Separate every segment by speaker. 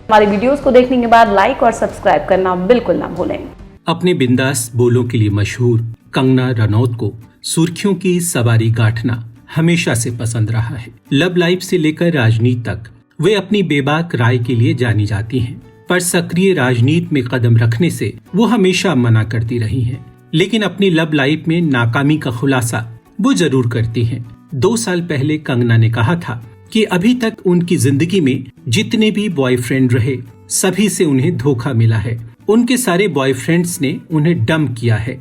Speaker 1: हमारी वीडियोस को देखने के बाद लाइक और सब्सक्राइब करना बिल्कुल ना भूलें।
Speaker 2: अपने बिंदास बोलों के लिए मशहूर कंगना रनौत को सुर्खियों की सवारी गांठना हमेशा से पसंद रहा है। लव लाइफ से लेकर राजनीति तक वे अपनी बेबाक राय के लिए जानी जाती हैं, पर सक्रिय राजनीति में कदम रखने से वो हमेशा मना करती रही हैं। लेकिन अपनी लव लाइफ में नाकामी का खुलासा वो जरूर करती हैं। 2 साल पहले कंगना ने कहा था कि अभी तक उनकी जिंदगी में जितने भी बॉयफ्रेंड रहे सभी से उन्हें धोखा मिला है। उनके सारे बॉयफ्रेंड्स ने उन्हें डंप किया है।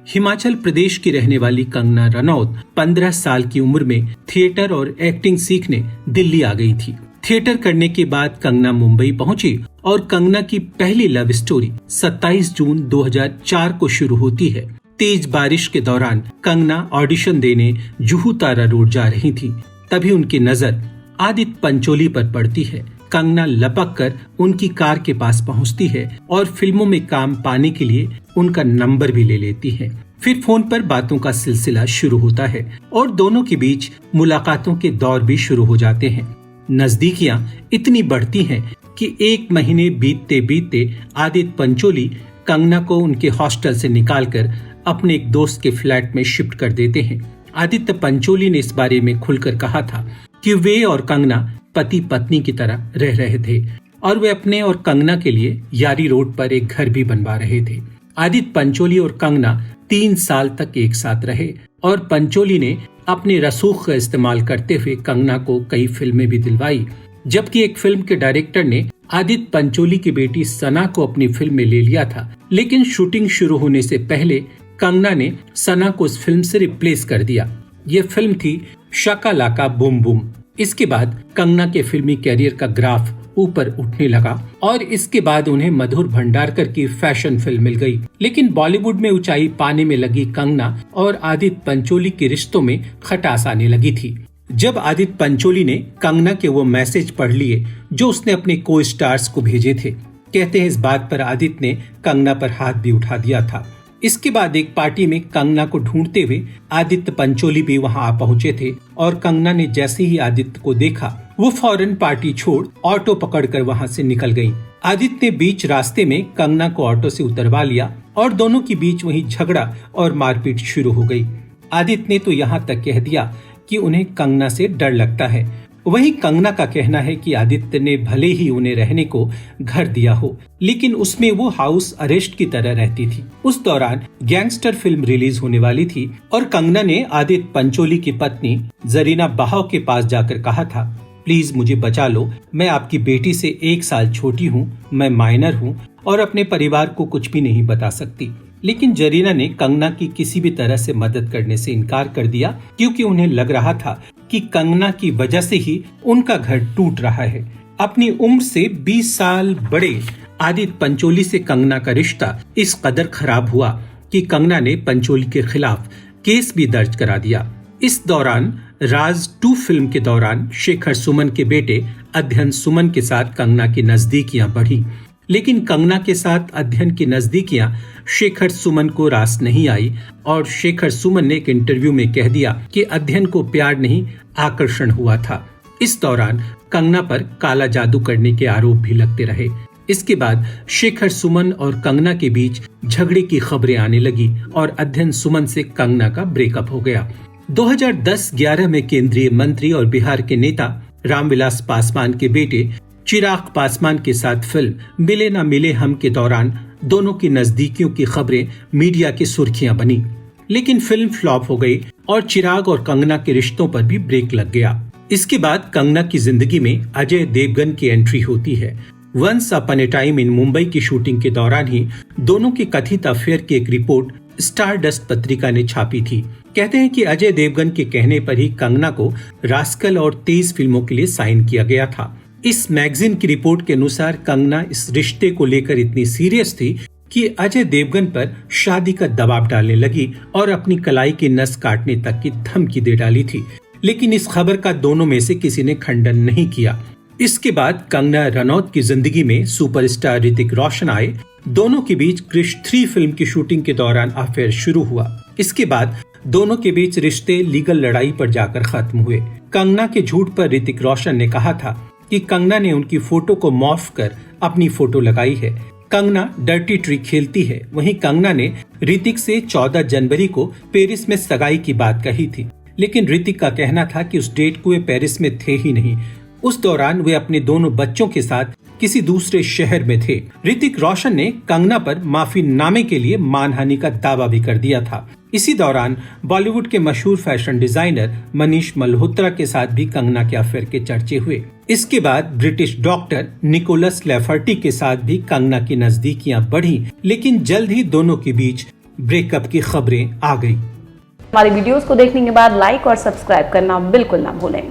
Speaker 2: हिमाचल प्रदेश की रहने वाली कंगना रनौत 15 साल की उम्र में थिएटर और एक्टिंग सीखने दिल्ली आ गई थी। थिएटर करने के बाद कंगना मुंबई पहुंची और कंगना की पहली लव स्टोरी 27 जून 2004 को शुरू होती है। तेज बारिश के दौरान कंगना ऑडिशन देने जुहू तारा रोड जा रही थी, तभी उनकी नजर आदित्य पंचोली पर पड़ती है। कंगना लपक कर उनकी कार के पास पहुंचती है और फिल्मों में काम पाने के लिए उनका नंबर भी ले लेती है। फिर फोन पर बातों का सिलसिला शुरू होता है और दोनों के बीच मुलाकातों के दौर भी शुरू हो जाते हैं। नजदीकियां इतनी बढ़ती हैं कि 1 महीने बीतते बीतते आदित्य पंचोली कंगना को उनके हॉस्टल से निकालकर अपने एक दोस्त के फ्लैट में शिफ्ट कर देते हैं। आदित्य पंचोली ने इस बारे में खुलकर कहा था कि वे और कंगना पति पत्नी की तरह रह रहे थे और वे अपने और कंगना के लिए यारी रोड पर एक घर भी बनवा रहे थे। आदित्य पंचोली और कंगना 3 साल तक एक साथ रहे और पंचोली ने अपने रसूख का इस्तेमाल करते हुए कंगना को कई फिल्में भी दिलवाई, जबकि एक फिल्म के डायरेक्टर ने आदित्य पंचोली की बेटी सना को अपनी फिल्म में ले लिया था। लेकिन शूटिंग शुरू होने से पहले कंगना ने सना को इस फिल्म से रिप्लेस कर दिया। ये फिल्म थी शाका लाका बूम बूम। इसके बाद कंगना के फिल्मी कैरियर का ग्राफ ऊपर उठने लगा और इसके बाद उन्हें मधुर भंडारकर की फैशन फिल्म मिल गई। लेकिन बॉलीवुड में ऊंचाई पाने में लगी कंगना और आदित्य पंचोली के रिश्तों में खटास आने लगी थी। जब आदित्य पंचोली ने कंगना के वो मैसेज पढ़ लिए जो उसने अपने को स्टार्स को भेजे थे, कहते हैं इस बात पर आदित्य ने कंगना पर हाथ भी उठा दिया था। इसके बाद एक पार्टी में कंगना को ढूंढते हुए आदित्य पंचोली भी वहां आ पहुंचे थे और कंगना ने जैसे ही आदित्य को देखा वो फौरन पार्टी छोड़ ऑटो पकड़कर वहां से निकल गयी। आदित्य ने बीच रास्ते में कंगना को ऑटो से उतरवा लिया और दोनों के बीच वहीं झगड़ा और मारपीट शुरू हो गई। आदित्य ने तो यहाँ तक कह दिया कि उन्हें कंगना से डर लगता है। वहीं कंगना का कहना है कि आदित्य ने भले ही उन्हें रहने को घर दिया हो, लेकिन उसमें वो हाउस अरेस्ट की तरह रहती थी। उस दौरान गैंगस्टर फिल्म रिलीज होने वाली थी और कंगना ने आदित्य पंचोली की पत्नी जरीना बहाव के पास जाकर कहा था, प्लीज मुझे बचा लो, मैं आपकी बेटी से 1 साल छोटी हूँ, मैं माइनर हूँ और अपने परिवार को कुछ भी नहीं बता सकती। लेकिन जरीना ने कंगना की किसी भी तरह से मदद करने से इनकार कर दिया, क्योंकि उन्हें लग रहा था कि कंगना की वजह से ही उनका घर टूट रहा है। अपनी उम्र से 20 साल बड़े आदित्य पंचोली से कंगना का रिश्ता इस कदर खराब हुआ कि कंगना ने पंचोली के खिलाफ केस भी दर्ज करा दिया। इस दौरान राज 2 फिल्म के दौरान शेखर सुमन के बेटे अध्ययन सुमन के साथ कंगना की नजदीकियां बढ़ी, लेकिन कंगना के साथ अध्ययन की नजदीकियां शेखर सुमन को रास नहीं आई और शेखर सुमन ने एक इंटरव्यू में कह दिया कि अध्ययन को प्यार नहीं आकर्षण हुआ था। इस दौरान कंगना पर काला जादू करने के आरोप भी लगते रहे। इसके बाद शेखर सुमन और कंगना के बीच झगड़े की खबरें आने लगी और अध्ययन सुमन से कंगना का ब्रेकअप हो गया। 2010-11 में केंद्रीय मंत्री और बिहार के नेता रामविलास पासवान के बेटे चिराग पासवान के साथ फिल्म मिले ना मिले हम के दौरान दोनों की नजदीकियों की खबरें मीडिया की सुर्खियां बनी। लेकिन फिल्म फ्लॉप हो गई और चिराग और कंगना के रिश्तों पर भी ब्रेक लग गया। इसके बाद कंगना की जिंदगी में अजय देवगन की एंट्री होती है। Once upon a time in Mumbai की शूटिंग के दौरान ही दोनों के कथित अफेयर की एक रिपोर्ट स्टारडस्ट पत्रिका ने छापी थी। कहते हैं कि अजय देवगन के कहने पर ही कंगना को रास्कल और 23 फिल्मों के लिए साइन किया गया था। इस मैगजीन की रिपोर्ट के अनुसार कंगना इस रिश्ते को लेकर इतनी सीरियस थी कि अजय देवगन पर शादी का दबाव डालने लगी और अपनी कलाई की नस काटने तक की धमकी दे डाली थी। लेकिन इस खबर का दोनों में से किसी ने खंडन नहीं किया। इसके बाद कंगना रनौत की जिंदगी में सुपरस्टार ऋतिक रोशन आए। दोनों के बीच क्रिश 3 फिल्म की शूटिंग के दौरान अफेयर शुरू हुआ। इसके बाद दोनों के बीच रिश्ते लीगल लड़ाई पर जाकर खत्म हुए। कंगना के झूठ पर ऋतिक रोशन ने कहा था कि कंगना ने उनकी फोटो को मॉर्फ कर अपनी फोटो लगाई है। कंगना डर्टी ट्रिक खेलती है। वहीं कंगना ने ऋतिक से 14 जनवरी को पेरिस में सगाई की बात कही थी, लेकिन ऋतिक का कहना था कि उस डेट को वे पेरिस में थे ही नहीं। उस दौरान वे अपने दोनों बच्चों के साथ किसी दूसरे शहर में थे। ऋतिक रोशन ने कंगना पर माफीनामे के लिए मानहानि का दावा भी कर दिया था। इसी दौरान बॉलीवुड के मशहूर फैशन डिजाइनर मनीष मल्होत्रा के साथ भी कंगना के अफेयर के चर्चे हुए। इसके बाद ब्रिटिश डॉक्टर निकोलस लैफर्टी के साथ भी कंगना की नजदीकियां बढ़ी, लेकिन जल्द ही दोनों के बीच ब्रेकअप की खबरें आ गई।
Speaker 1: हमारी वीडियोस को देखने के बाद लाइक और सब्सक्राइब करना बिल्कुल ना भूलें।